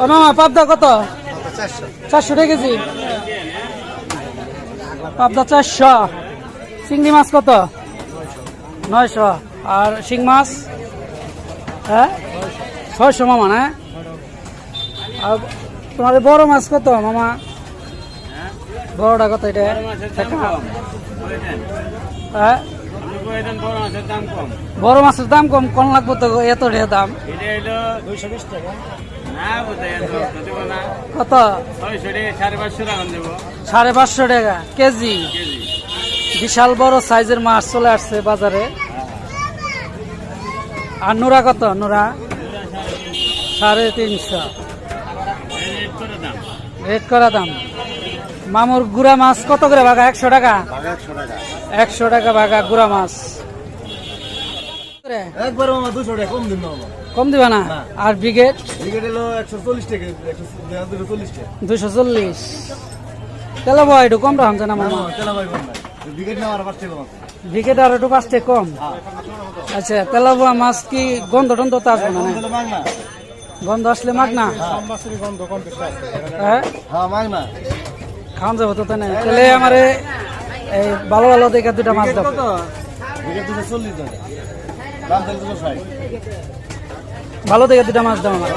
ও মামা পাবদা কত? 400 টাকা কেজি। পাবদা 400। চিংড়ি মাছ কত? 900। আর শিং মাছ? হ্যাঁ 600 মামা না? আর তোমার বড় মাছ কত মামা? বড়টা কত এটা? হ্যাঁ বড় মাছের দাম কম। কোন লাগবে তো এত দাম? কত? 550 টাকা কেজি। বিশাল বড় সাইজের মাছ চলে আসছে বাজারে। আর নোরা কত? নোরা 350 রেট করা দাম। মামুর গুড়া মাছ কত করে ভাগা? 100 টাকা। 100 টাকা ভাগা গুড়া মাছ। একবার মামা 200 টাকা কম দিন মামা। কম দিবা না? আর ব্রিগেড? ব্রিগেড হলো 140 টাকা। 240 টাকা। 240। তেলা ভাই একটু কম রাখছে না মামা? তেলা ভাই কম না। ব্রিগেড না আর 5 টাকা কম। ব্রিগেড আর একটু 5 টাকা কম। আচ্ছা তেলা ভাই মাছ কি গন্ধ টন্ধ তো আসবে না? গন্ধ আসলে মাগ না? হ্যাঁ মাগনা খাওয়ান যাবো তো তাই না? তাহলে আমার এই ভালো ভালো দেখে দুটা মাছ দাও। ভালো দেখে দুটা মাছ দাও আমার।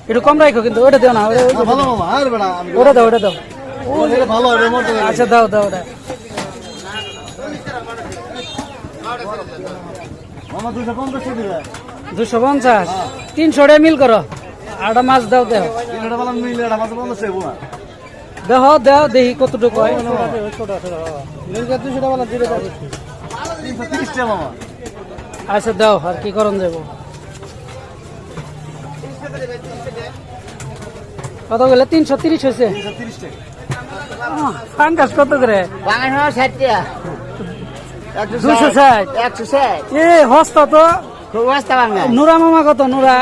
একটু কম রাখো কিন্তু ওটা দেও না। ওটা দাও ওটা দাও। আচ্ছা দাও দাও ওটা। 250। 300 টাকা মিল করো। আটা মাছ দাও দেও। দেখো দেও দেখি কতটুকু হয়। আচ্ছা দাও আর কি করন যাবো। কত গেলে? 330 হয়েছে। পাঙ্গাস কত করে? 260। এ হস্তা তো। নুরা মামা কত? নুরা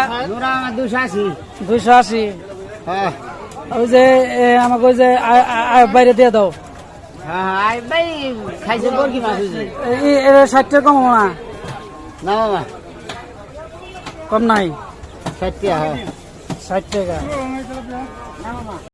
280। ওই যে আমাকে ওই যে বাইরে দিয়ে দাও। 60 টাকা কম না? কম নাই? 60 টাকা।